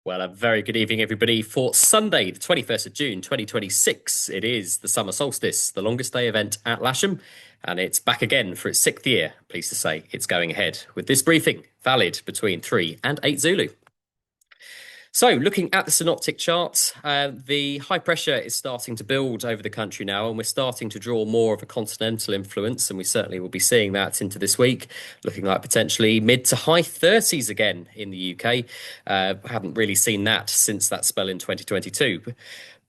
Well, a very good evening, everybody, for Sunday, the 21st of June, 2026. It is the summer solstice, the longest day event at Lasham, and it's back again for its sixth year. Pleased to say it's going ahead with this briefing, valid between 3 and 8 Zulu. So, looking at the synoptic charts, the high pressure is starting to build over the country now, and we're starting to draw more of a continental influence, and we certainly will be seeing that into this week, looking like potentially mid to high 30s again in the UK. Haven't really seen that since that spell in 2022.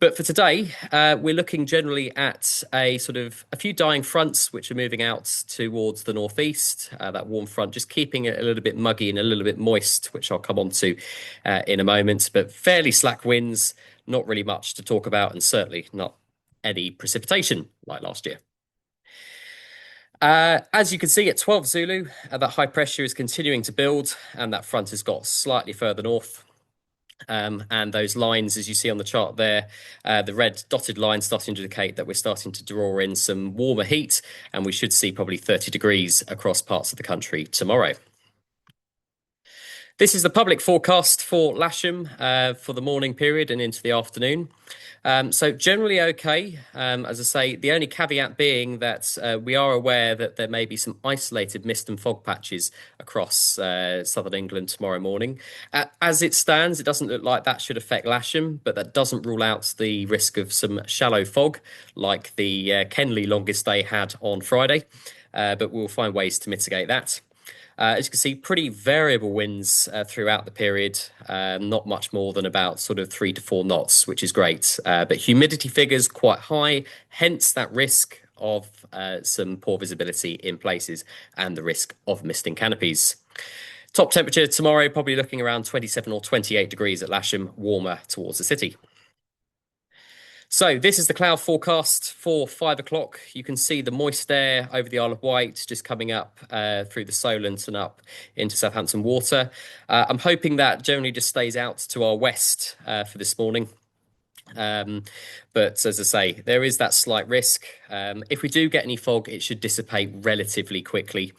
But for today, we're looking generally at a few dying fronts which are moving out towards the northeast. That warm front just keeping it a little bit muggy and a little bit moist, which I'll come on to in a moment. But fairly slack winds, not really much to talk about, and certainly not any precipitation like last year. As you can see at 12 Zulu, that high pressure is continuing to build, and that front has got slightly further north. And those lines, as you see on the chart there, the red dotted line starting to indicate that we're starting to draw in some warmer heat, and we should see probably 30 degrees across parts of the country tomorrow. This is the public forecast for Lasham for the morning period and into the afternoon. So generally okay. As I say, the only caveat being that we are aware that there may be some isolated mist and fog patches across southern England tomorrow morning. As it stands, it doesn't look like that should affect Lasham, but that doesn't rule out the risk of some shallow fog like the Kenley longest day had on Friday. But we'll find ways to mitigate that. As you can see, pretty variable winds throughout the period, not much more than about sort of 3 to 4 knots, which is great. But humidity figures quite high, hence that risk of some poor visibility in places and the risk of misting canopies. Top temperature tomorrow, probably looking around 27 or 28 degrees at Lasham, warmer towards the city. So this is the cloud forecast for 5 o'clock. You can see the moist air over the Isle of Wight just coming up through the Solent and up into Southampton Water. I'm hoping that generally just stays out to our west for this morning. But as I say, there is that slight risk. If we do get any fog, it should dissipate relatively quickly.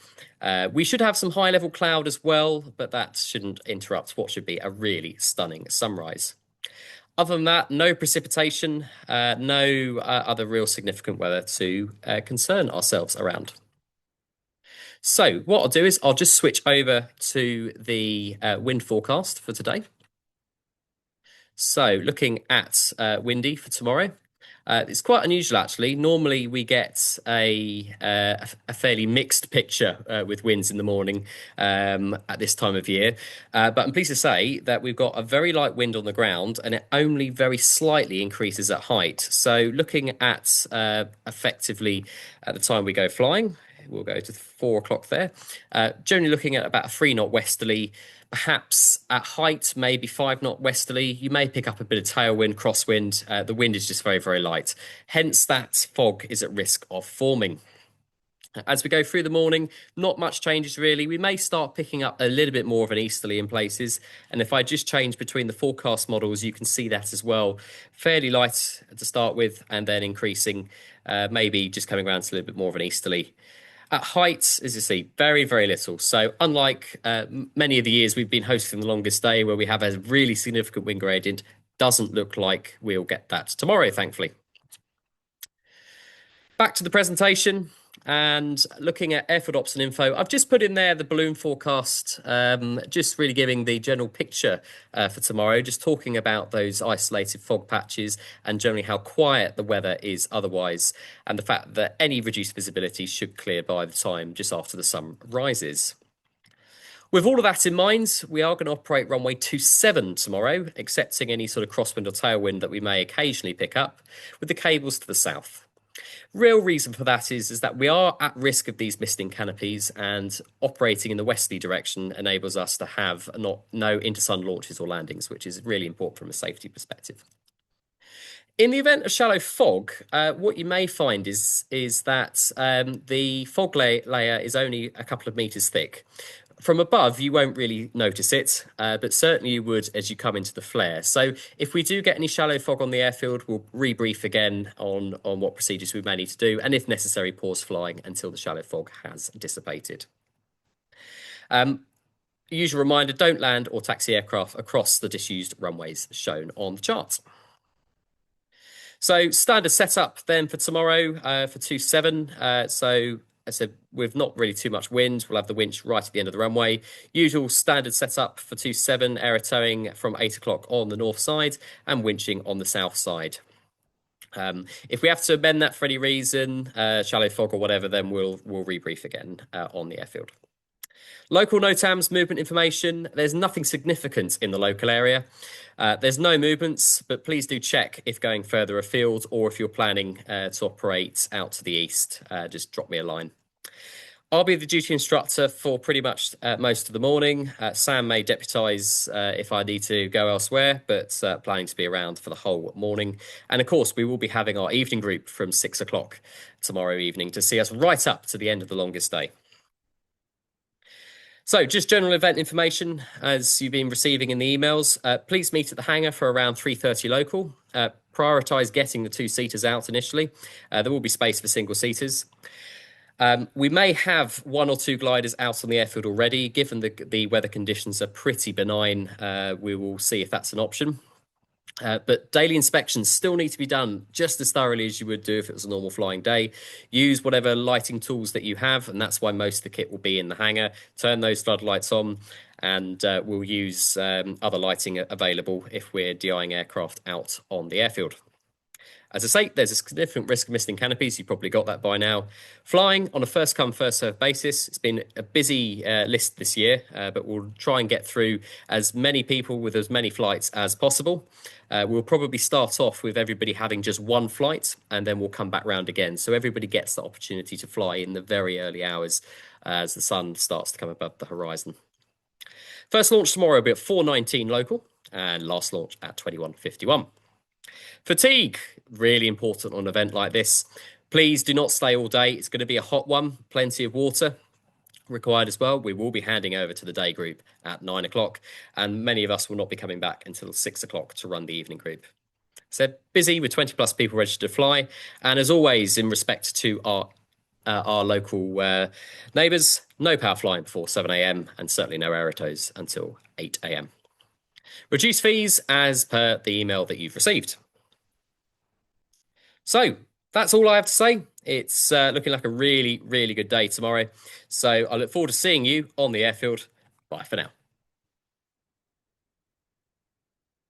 We should have some high level cloud as well, but that shouldn't interrupt what should be a really stunning sunrise. Other than that, no precipitation, no other real significant weather to concern ourselves around. So what I'll do is I'll just switch over to the wind forecast for today. So looking at windy for tomorrow. It's quite unusual, actually. Normally, we get a fairly mixed picture with winds in the morning at this time of year. But I'm pleased to say that we've got a very light wind on the ground, and it only very slightly increases at height. So looking at effectively at the time we go flying, we'll go to 4 o'clock there. Generally looking at about a 3-knot westerly. Perhaps at height, maybe 5-knot westerly. You may pick up a bit of tailwind, crosswind. The wind is just very, very light. Hence, that fog is at risk of forming. As we go through the morning, not much changes really. We may start picking up a little bit more of an easterly in places. And if I just change between the forecast models, you can see that as well. Fairly light to start with, and then increasing, maybe just coming around to a little bit more of an easterly. At heights, as you see, very, very little. So unlike many of the years we've been hosting the longest day where we have a really significant wind gradient, doesn't look like we'll get that tomorrow, thankfully. Back to the presentation and looking at airfield ops and info. I've just put in there the balloon forecast, just really giving the general picture for tomorrow, just talking about those isolated fog patches and generally how quiet the weather is otherwise, and the fact that any reduced visibility should clear by the time just after the sun rises. With all of that in mind, we are going to operate runway 27 tomorrow, accepting any sort of crosswind or tailwind that we may occasionally pick up, with the cables to the south. Real reason for that is that we are at risk of these misting canopies, and operating in the westerly direction enables us to have no intersun launches or landings, which is really important from a safety perspective. In the event of shallow fog, what you may find is that the fog layer is only a couple of meters thick. From above, you won't really notice it, but certainly you would as you come into the flare. So if we do get any shallow fog on the airfield, we'll rebrief again on what procedures we may need to do, and if necessary, pause flying until the shallow fog has dissipated. Usual reminder, don't land or taxi aircraft across the disused runways shown on the chart. So standard setup then for tomorrow for 27. So as I said, with not really too much wind, we'll have the winch right at the end of the runway. Usual standard setup for 27, aero towing from 8 o'clock on the north side and winching on the south side. If we have to amend that for any reason, shallow fog or whatever, then we'll rebrief again on the airfield. Local NOTAMs movement information. There's nothing significant in the local area. There's no movements, but please do check if going further afield or if you're planning to operate out to the east. Just drop me a line. I'll be the duty instructor for pretty much most of the morning. Sam may deputise if I need to go elsewhere, but planning to be around for the whole morning. And of course, we will be having our evening group from 6 o'clock tomorrow evening to see us right up to the end of the longest day. So just general event information as you've been receiving in the emails. Please meet at the hangar for around 3:30 local. Prioritise getting the two-seaters out initially. There will be space for single-seaters. We may have one or two gliders out on the airfield already. Given the weather conditions are pretty benign, we will see if that's an option. But daily inspections still need to be done just as thoroughly as you would do if it was a normal flying day. Use whatever lighting tools that you have, and that's why most of the kit will be in the hangar. Turn those floodlights on, and we'll use other lighting available if we're DIing aircraft out on the airfield. As I say, there's a significant risk of missing canopies. You've probably got that by now. Flying on a first-come, first-served basis. It's been a busy list this year, but we'll try and get through as many people with as many flights as possible. We'll probably start off with everybody having just one flight, and then we'll come back round again. So everybody gets the opportunity to fly in the very early hours as the sun starts to come above the horizon. First launch tomorrow will be at 4:19 local, and last launch at 21:51. Fatigue, really important on an event like this. Please do not stay all day. It's going to be a hot one. Plenty of water required as well. We will be handing over to the day group at 9 o'clock, and many of us will not be coming back until 6 o'clock to run the evening group. So busy with 20 plus people registered to fly. And as always, in respect to our local neighbours, no power flying before 7 a.m. and certainly no aerotos until 8 a.m. Reduced fees as per the email that you've received. So that's all I have to say. It's looking like a really, really good day tomorrow. So I look forward to seeing you on the airfield. Bye for now.